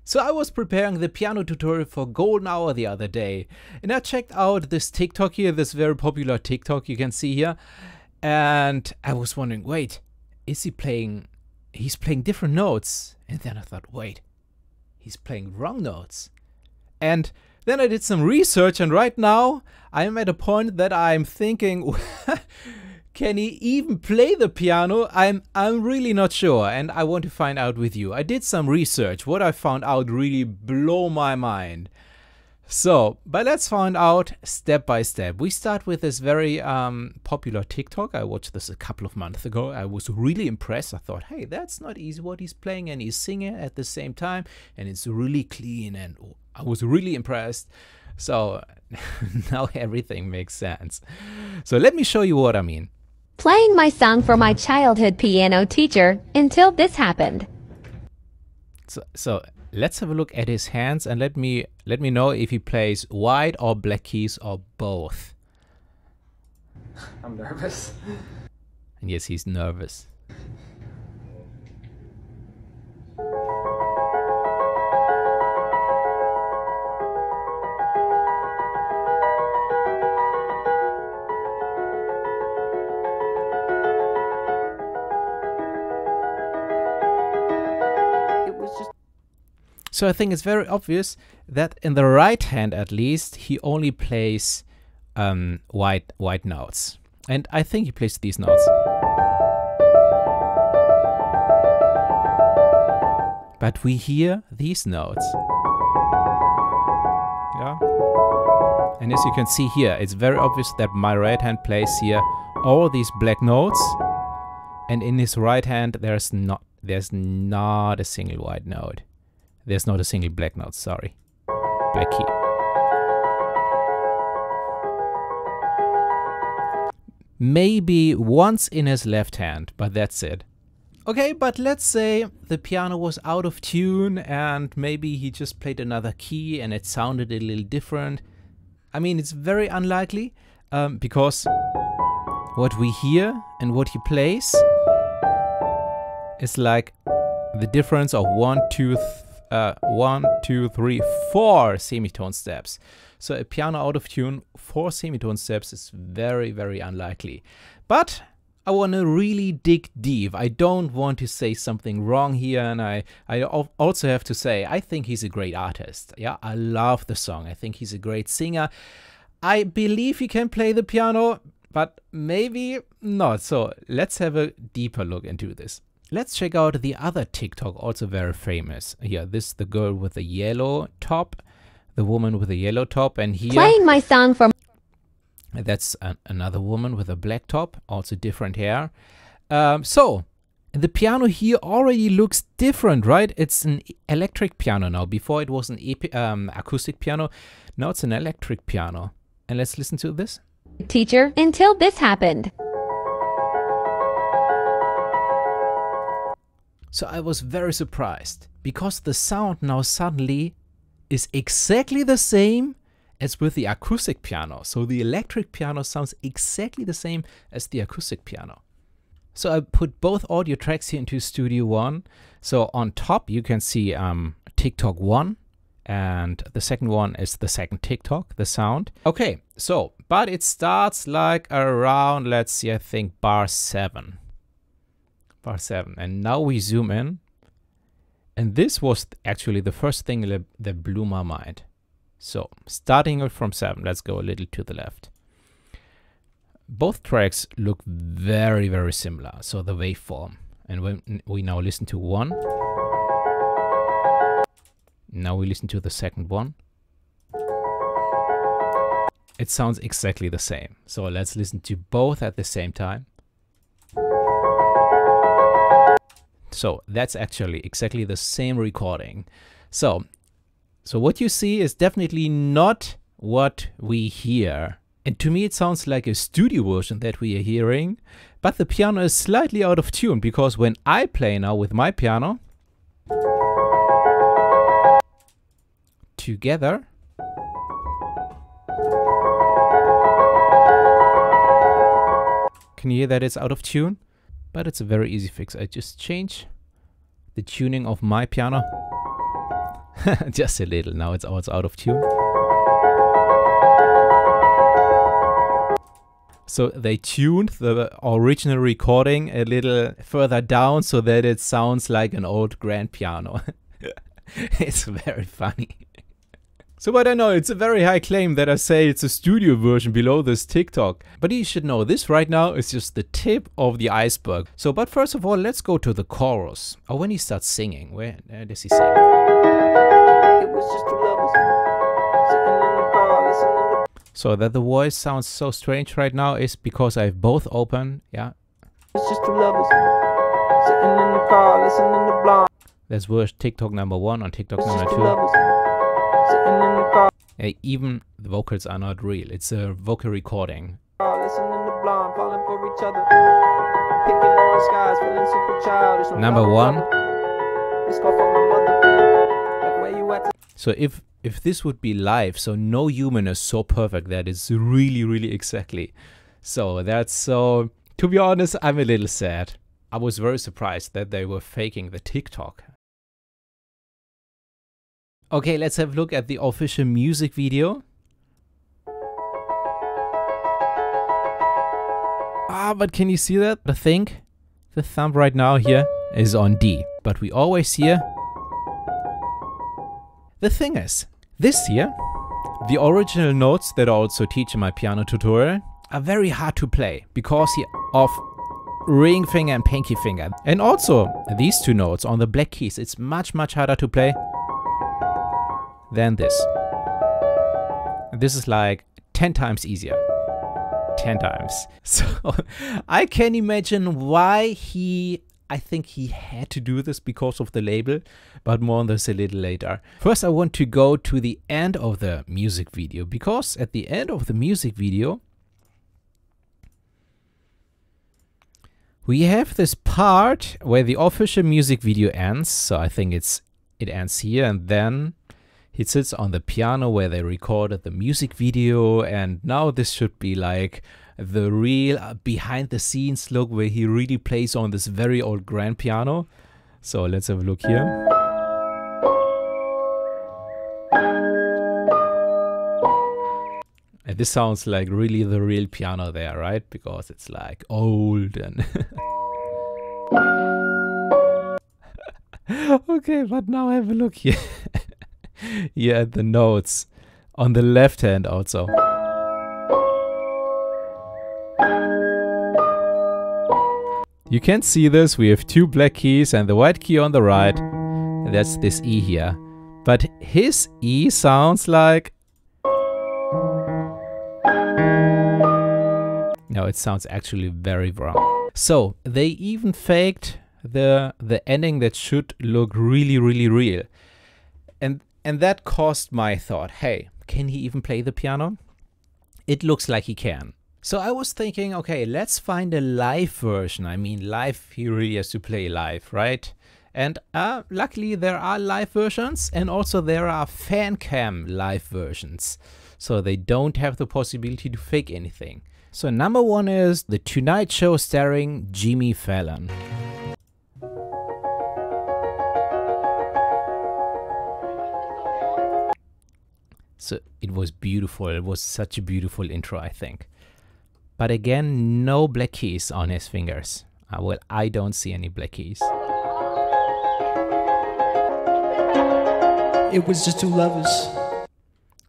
So I was preparing the piano tutorial for Golden Hour the other day, and I checked out this TikTok here, this very popular TikTok you can see here, and I was wondering, wait, is he playing, he's playing different notes, and then I thought, wait, he's playing wrong notes. And then I did some research, and right now I'm at a point that I'm thinking, can he even play the piano? I'm really not sure, and I want to find out with you. I did some research. What I found out really blew my mind. So, but let's find out step by step. We start with this very popular TikTok. I watched this a couple of months ago. I was really impressed. I thought, hey, that's not easy what he's playing, and he's singing at the same time, and it's really clean, and I was really impressed. So now everything makes sense. So let me show you what I mean. Playing my song for my childhood piano teacher until this happened. So let's have a look at his hands and let me know if he plays white or black keys or both. I'm nervous. And yes, he's nervous. So I think it's very obvious that in the right hand, at least, he only plays white notes. And I think he plays these notes. But we hear these notes. Yeah. And as you can see here, it's very obvious that my right hand plays here all these black notes. And in his right hand, there's not a single white note. There's not a single black note, sorry. Black key. Maybe once in his left hand, but that's it. Okay, but let's say the piano was out of tune and maybe he just played another key and it sounded a little different. I mean, it's very unlikely because what we hear and what he plays is like the difference of 1, 2, 3, 4 semitone steps. So a piano out of tune, 4 semitone steps is very, very unlikely. But I want to really dig deep. I don't want to say something wrong here, and I also have to say, I think he's a great artist. Yeah, I love the song. I think he's a great singer. I believe he can play the piano, but maybe not. So let's have a deeper look into this. Let's check out the other TikTok, also very famous. Here, this is the girl with the yellow top, the woman with the yellow top, and here... Playing my song for... That's another woman with a black top, also different hair. So, the piano here already looks different, right? It's an electric piano now. Before it was an acoustic piano. Now it's an electric piano. And let's listen to this. Teacher, until this happened. So I was very surprised because the sound now suddenly is exactly the same as with the acoustic piano. So the electric piano sounds exactly the same as the acoustic piano. So I put both audio tracks here into Studio One. So on top you can see TikTok 1, and the second one is the second TikTok, the sound. Okay, so, but it starts like around, let's see, I think bar 7. Bar 7. And now we zoom in. And this was actually the first thing that blew my mind. So, starting from 7, let's go a little to the left. Both tracks look very, very similar. So, the waveform. And when we now listen to 1. Now we listen to the second one. It sounds exactly the same. So, let's listen to both at the same time. So that's actually exactly the same recording. So what you see is definitely not what we hear. And to me it sounds like a studio version that we are hearing, but the piano is slightly out of tune because when I play now with my piano together, can you hear that it's out of tune? But it's a very easy fix. I just change the tuning of my piano. Just a little. Now it's also out of tune. So they tuned the original recording a little further down so that it sounds like an old grand piano. It's very funny. So I don't know, it's a very high claim that I say it's a studio version below this TikTok. But you should know this right now is just the tip of the iceberg. So, but first of all, let's go to the chorus. Or when he starts singing. Where does he sing? It was just two lovers sitting in the car listening to. So that the voice sounds so strange right now is because I have both open. Yeah. It's just two lovers sitting in the car listening to Blonde. That's verse TikTok number 1 on TikTok It's number just 2. two lovers sitting in the car. Even the vocals are not real. It's a vocal recording. Listening to Blonde, falling for each other. Picking orange skies, feeling super childish. Number 1. This call from my mother. Like where you at? So if this would be live, so no human is so perfect that it's really exactly. So that's so, to be honest, I'm a little sad. I was very surprised that they were faking the TikTok. Okay, let's have a look at the official music video. But can you see that? I think the thumb right now here is on D, but we always hear. The thing is, this here, the original notes that I also teach in my piano tutorial are very hard to play because of ring finger and pinky finger. And also these two notes on the black keys, it's much harder to play than this. This is like 10 times easier. 10 times. So I can imagine why I think he had to do this because of the label, but more on this a little later. First I want to go to the end of the music video, because at the end of the music video we have this part where the official music video ends. So I think it ends here, and then he sits on the piano where they recorded the music video, and now this should be like the real behind the scenes look where he really plays on this very old grand piano. So let's have a look here. And this sounds like really the real piano there, right? Because it's like old and okay, but now have a look here. Here at the notes on the left hand also. You can see this, we have two black keys and the white key on the right. That's this E here. But his E sounds like... No, it sounds actually very wrong. So they even faked the ending that should look really real. And that caused my thought, hey, can he even play the piano? It looks like he can. So I was thinking, okay, let's find a live version. I mean, live, he really has to play live, right? And luckily there are live versions, and also there are Fancam live versions. So they don't have the possibility to fake anything. So number 1 is The Tonight Show starring Jimmy Fallon. So it was beautiful. It was such a beautiful intro, I think. But again, no black keys on his fingers. Well, I don't see any black keys. It was just two lovers.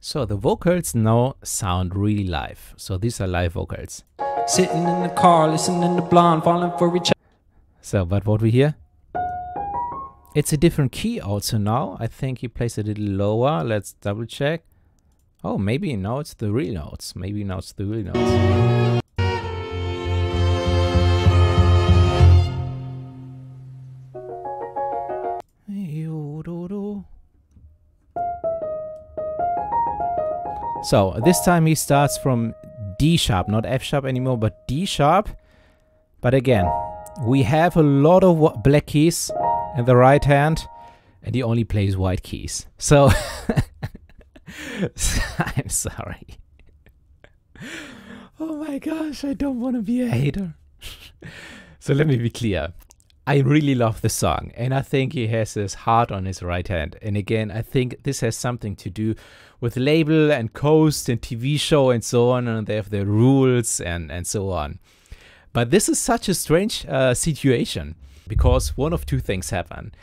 So the vocals now sound really live. So these are live vocals. Sitting in the car, listening to Blonde, falling for each other. So, but what we hear? It's a different key also now. I think he plays a little lower. Let's double check. Oh, maybe now it's the real notes. Maybe now it's the real notes. So this time he starts from D sharp, not F sharp anymore, but D sharp. But again, we have a lot of black keys in the right hand, and he only plays white keys. So I'm sorry. Oh my gosh, I don't want to be a hater. So let me be clear. I really love the song, and I think he has his heart on his right hand. And again, I think this has something to do with label and coast and TV show and so on, and they have their rules and so on. But this is such a strange situation, because one of two things happen.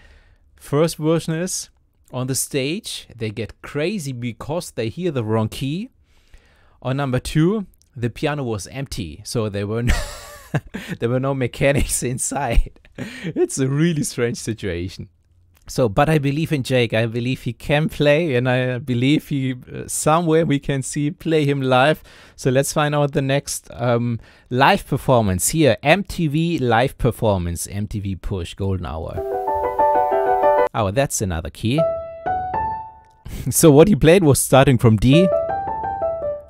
First version is, on the stage, they get crazy because they hear the wrong key. Or number two, the piano was empty, so there were no mechanics inside. It's a really strange situation. So, but I believe in Jake. I believe he can play, and I believe he somewhere we can play him live. So let's find out the next live performance here. MTV live performance, MTV Push, Golden Hour. Oh, that's another key. So what he played was starting from D.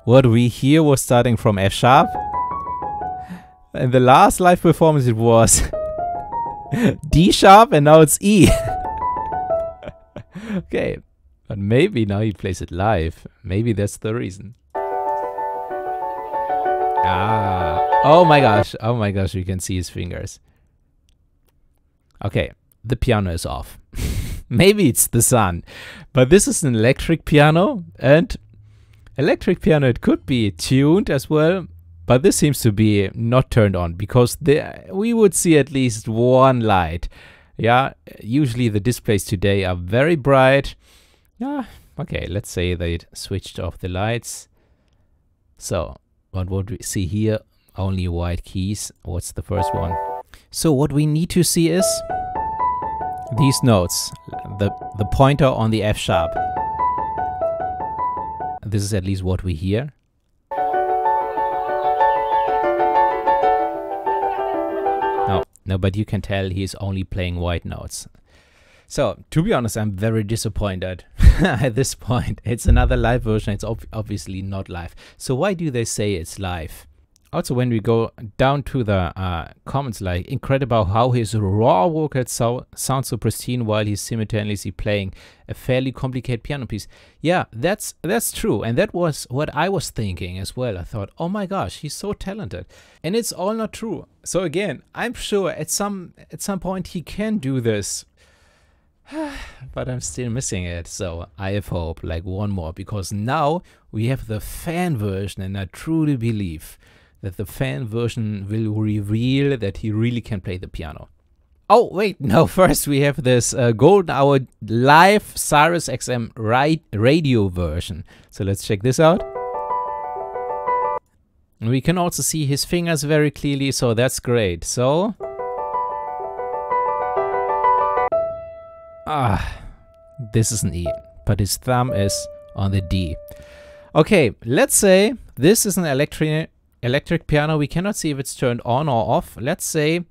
What we hear was starting from F sharp. And the last live performance it was D sharp, and now it's E. Okay, but maybe now he plays it live. Maybe that's the reason. Ah, oh my gosh, you can see his fingers. Okay, the piano is off. Maybe it's the sun, but this is an electric piano, and electric piano, it could be tuned as well, but this seems to be not turned on, because we would see at least one light. Yeah, usually the displays today are very bright. Yeah, okay, let's say they switched off the lights. So, what would we see here? Only white keys. What's the first one? So what we need to see is these notes, the pointer on the F sharp. This is at least what we hear. No, but you can tell he's only playing white notes. So, to be honest, I'm very disappointed at this point. It's another live version. It's obviously not live. So why do they say it's live? Also, when we go down to the comments, like, incredible how his raw vocals sound so pristine while he's simultaneously playing a fairly complicated piano piece. Yeah, that's true, and that was what I was thinking as well. I thought, oh my gosh, he's so talented, and it's all not true. So again, I'm sure at some point he can do this, but I'm still missing it. So I have hope, like one more, because now we have the fan version, and I truly believe that the fan version will reveal that he really can play the piano. Oh, wait, no, first we have this Golden Hour live Sirius XM radio version. So let's check this out. And we can also see his fingers very clearly, so that's great. So, this is an E, but his thumb is on the D. Okay, let's say this is an electric piano. We cannot see if it's turned on or off. Let's say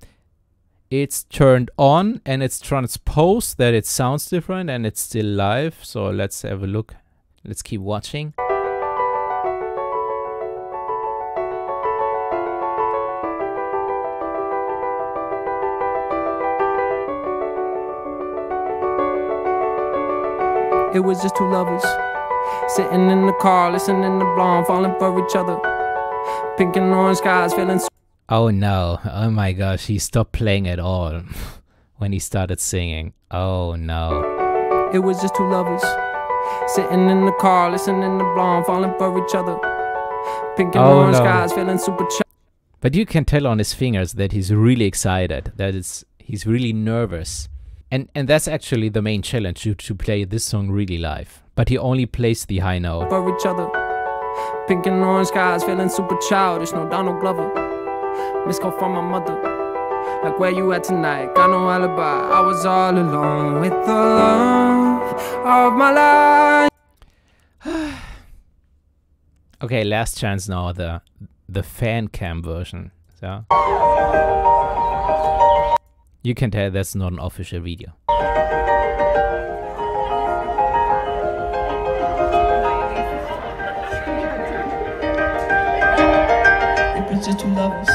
it's turned on and it's transposed, that it sounds different and it's still live. So let's have a look. Let's keep watching. It was just two lovers sitting in the car, listening to blonde, falling for each other. Pink and orange skies, feeling. Oh no, oh my gosh, he stopped playing at all when he started singing. Oh no. It was just two lovers sitting in the car, listening to blonde, falling for each other. Pink and orange skies, feeling super chill. But you can tell on his fingers that he's really excited, that he's really nervous. And that's actually the main challenge, to play this song really live. But he only plays the high note. For each other. Pink and orange skies, feeling super childish, no Donald Glover. Missed call from my mother, like, where you at tonight? Got no alibi, I was all alone with the love of my life. Okay, last chance now, the Fancam version. So you can tell that's not an official video. Just two lovers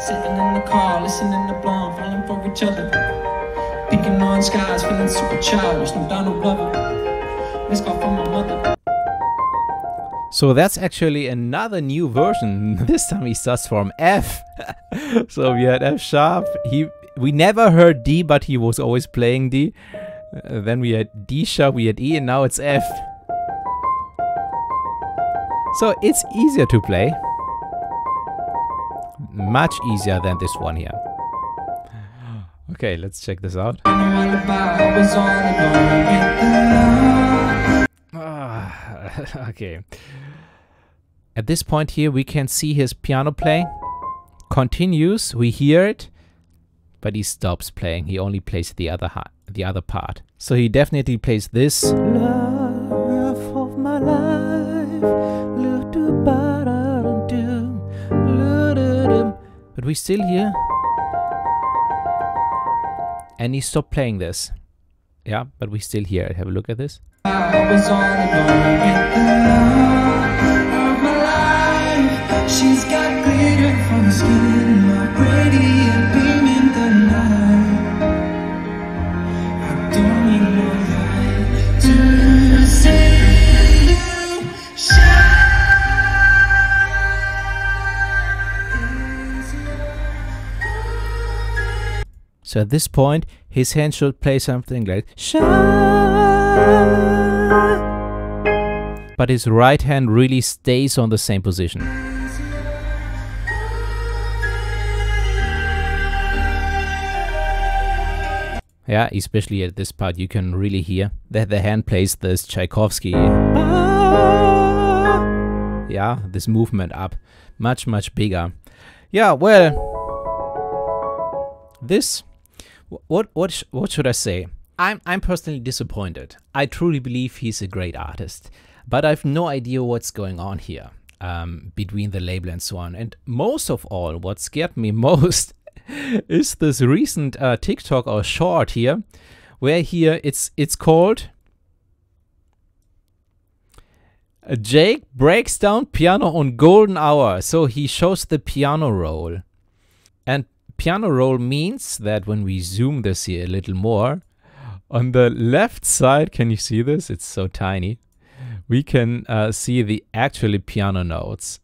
sitting in the car, listening to blonde, falling for each other. Pink and orange skies, feeling super childish, no Donald Glover. Missed call from my mother. So that's actually another new version. This time he starts from F. So we had F sharp. we never heard D, but he was always playing D. Then we had D sharp, we had E, and now it's F. So it's easier to play. Much easier than this one here. Okay, let's check this out. Okay. At this point here, we can see his piano playing. Continues, we hear it, but he stops playing. He only plays the other part. So he definitely plays this. Love of my life, but we still hear. And he stopped playing this. Yeah, but we still hear it. Have a look at this. She's got glitter from the skin, like radiant beam in the night. I don't need no light to see you shine. So at this point, his hand should play something like shine. But his right hand really stays on the same position. Yeah, especially at this part, you can really hear that the hand plays this Tchaikovsky. Yeah, this movement up. Much, much bigger. Yeah, well, this, what should I say? I'm personally disappointed. I truly believe he's a great artist, but I've no idea what's going on here between the label and so on. And most of all, what scared me most is this recent TikTok or short here, where here it's called Jake breaks down piano on golden hour. So he shows the piano roll, and piano roll means that when we zoom this here a little more, on the left side, can you see this? It's so tiny. We can see the actually piano notes.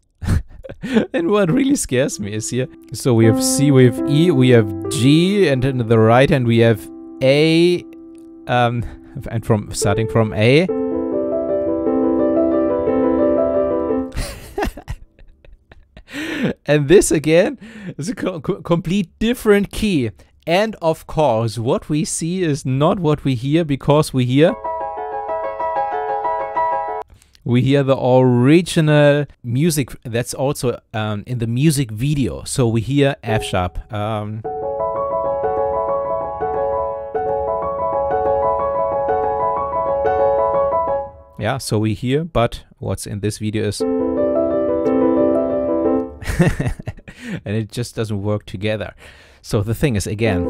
And what really scares me is here. So we have C, we have E, we have G, and then the right hand we have A, and starting from A. And this again is a complete different key. And of course, what we see is not what we hear, because we hear the original music that's also in the music video. So we hear F sharp. Yeah, so we hear, but what's in this video is and it just doesn't work together. So the thing is, again,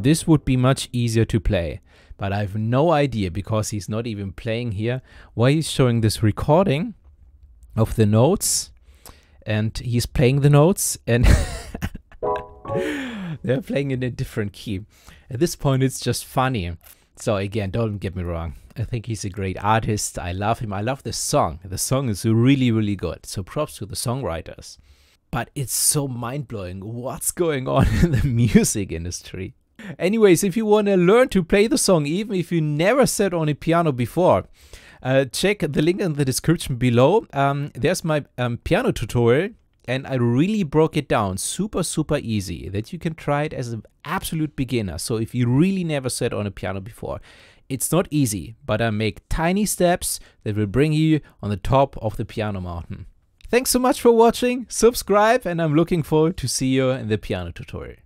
this would be much easier to play, but I have no idea, because he's not even playing here, why he's showing this recording of the notes, and he's playing the notes, and they're playing in a different key. At this point, it's just funny. So again, don't get me wrong. I think he's a great artist. I love him. I love this song. The song is really, really good. So props to the songwriters. But it's so mind-blowing what's going on in the music industry. Anyways, if you want to learn to play the song, even if you never sat on a piano before, check the link in the description below. There's my piano tutorial, and I really broke it down super, super easy, that you can try it as an absolute beginner. So if you really never sat on a piano before, it's not easy, but I make tiny steps that will bring you on the top of the piano mountain. Thanks so much for watching, subscribe, and I'm looking forward to see you in the piano tutorial.